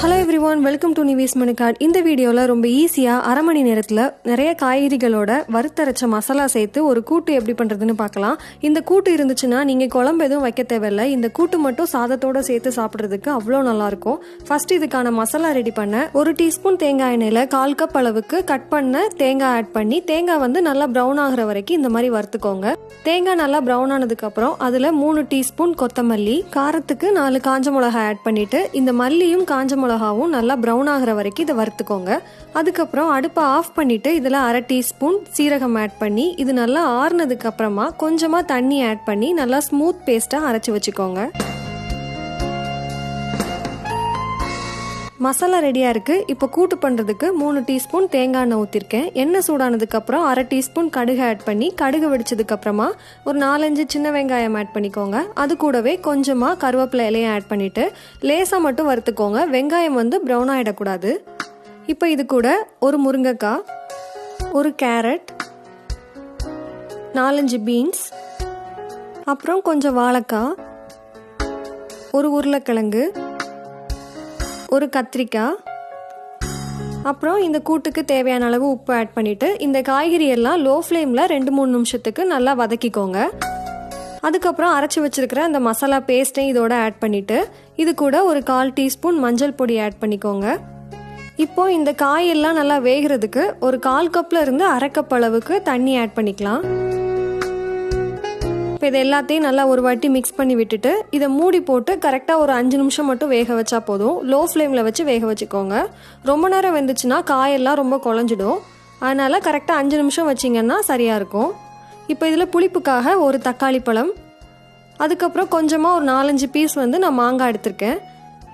Hello everyone, welcome to நிவிஸ் menu card. இந்த வீடியோவில் ரொம்ப ஈஸியாக அரை மணி நேரத்தில் நிறைய காய்கறிகளோட வறுத்தரைச்ச மசாலா சேர்த்து ஒரு கூட்டு எப்படி பண்ணுறதுன்னு பார்க்கலாம். இந்த கூட்டு இருந்துச்சுன்னா நீங்கள் குழம்பு எதுவும் வைக்க தேவையில்லை. இந்த கூட்டு மட்டும் சாதத்தோடு சேர்த்து சாப்பிட்றதுக்கு அவ்வளோ நல்லாயிருக்கும். ஃபர்ஸ்ட் இதுக்கான மசாலா ரெடி பண்ண 1 டீஸ்பூன் தேங்காய் எண்ணெயில் 1/4 கப் அளவுக்கு கட் பண்ண தேங்காய் ஆட் பண்ணி தேங்காய் நல்லா ப்ரௌன் ஆகிற வரைக்கும் இந்த மாதிரி வறுத்துக்கோங்க. தேங்காய் நல்லா ப்ரௌன் ஆனதுக்கப்புறம் அதில் 3 டீஸ்பூன் கொத்தமல்லி, காரத்துக்கு 4 காஞ்ச மிளகாய் ஆட் பண்ணிவிட்டு இந்த மல்லியும் காஞ்ச மிளகாவும் நல்லா ப்ரௌன் ஆகிற வரைக்கும் இதை வறுத்துக்கோங்க. அதுக்கப்புறம் அடுப்பை ஆஃப் பண்ணிவிட்டு இதில் 1/2 டீஸ்பூன் சீரகம் ஆட் பண்ணி இது நல்லா ஆறுனதுக்கு அப்புறமா கொஞ்சமாக தண்ணி ஆட் பண்ணி நல்லா ஸ்மூத் பேஸ்ட்டாக அரைச்சி வச்சுக்கோங்க. மசாலா ரெடியாக இருக்குது. இப்போ கூட்டு பண்ணுறதுக்கு 3 டீஸ்பூன் தேங்காய் எண்ணெய் ஊற்றிருக்கேன். எண்ணெய் சூடானதுக்கப்புறம் 1/2 டீஸ்பூன் கடுகு ஆட் பண்ணி கடுகு வெடிச்சதுக்கப்புறமா ஒரு 4-5 சின்ன வெங்காயம் ஆட் பண்ணிக்கோங்க. அது கூடவே கொஞ்சமாக கருவேப்பிலை இலையும் ஆட் பண்ணிவிட்டு லேசாக மட்டும் வறுத்துக்கோங்க. வெங்காயம் ப்ரௌன் ஆகிடக்கூடாது. இப்போ இது கூட ஒரு முருங்கைக்காய், ஒரு கேரட், 4-5 பீன்ஸ், அப்புறம் கொஞ்சம் வாழைக்காய், ஒரு உருளைக்கிழங்கு, ஒரு கத்திரிக்காய், அப்புறம் இந்த கூட்டுக்கு தேவையான அளவு உப்பு ஆட் பண்ணிவிட்டு இந்த காய்கறி எல்லாம் லோ ஃப்ளேமில் 2-3 நிமிஷத்துக்கு நல்லா வதக்கிக்கோங்க. அதுக்கப்புறம் அரைச்சி வச்சுருக்கிற அந்த மசாலா பேஸ்ட்டையும் இதோட ஆட் பண்ணிவிட்டு இது கூட ஒரு 1/4 டீஸ்பூன் மஞ்சள் பொடி ஆட் பண்ணிக்கோங்க. இப்போது இந்த காயெல்லாம் நல்லா வேகிறதுக்கு ஒரு 1/4 கப்பில் இருந்து 1/2 கப் அளவுக்கு தண்ணி ஆட் பண்ணிக்கலாம். இப்போ இது எல்லாத்தையும் நல்லா ஒரு வாட்டி மிக்ஸ் பண்ணி விட்டுட்டு இதை மூடி போட்டு கரெக்டாக ஒரு 5 நிமிஷம் மட்டும் வேக வச்சா போதும். லோ ஃப்ளேமில் வச்சு வேக வச்சுக்கோங்க. ரொம்ப நேரம் வெந்துச்சுன்னா காயெல்லாம் ரொம்ப குழஞ்சிடும். அதனால் கரெக்டாக 5 நிமிஷம் வச்சிங்கன்னா சரியாக இருக்கும். இப்போ இதில் புளிப்புக்காக ஒரு தக்காளி பழம், அதுக்கப்புறம் கொஞ்சமாக ஒரு 4-5 பீஸ் நான் மாங்காய் எடுத்திருக்கேன்.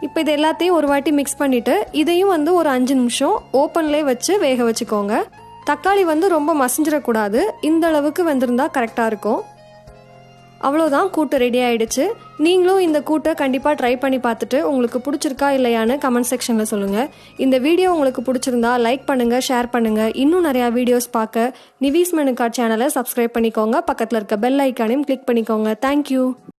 இப்போ இது எல்லாத்தையும் ஒரு வாட்டி மிக்ஸ் பண்ணிவிட்டு இதையும் ஒரு 5 நிமிஷம் ஓப்பன்லேயே வச்சு வேக வச்சுக்கோங்க. தக்காளி ரொம்ப மசிஞ்சிடக்கூடாது. இந்த அளவுக்கு வெந்திருந்தா கரெக்டாக இருக்கும். அவ்வளோதான், கூட்டு ரெடி ஆகிடுச்சு. நீங்களும் இந்த கூட்டை கண்டிப்பாக ட்ரை பண்ணி பார்த்துட்டு உங்களுக்கு பிடிச்சிருக்கா இல்லையான்னு கமெண்ட் செக்ஷனில் சொல்லுங்கள். இந்த வீடியோ உங்களுக்கு பிடிச்சிருந்தா லைக் பண்ணுங்கள், ஷேர் பண்ணுங்கள். இன்னும் நிறையா வீடியோஸ் பார்க்க நிவிஸ் மெனு கார்டு சேனலை சப்ஸ்கிரைப் பண்ணிக்கோங்க. பக்கத்தில் இருக்க பெல் ஐக்கானையும் கிளிக் பண்ணிக்கோங்க. தேங்க்யூ.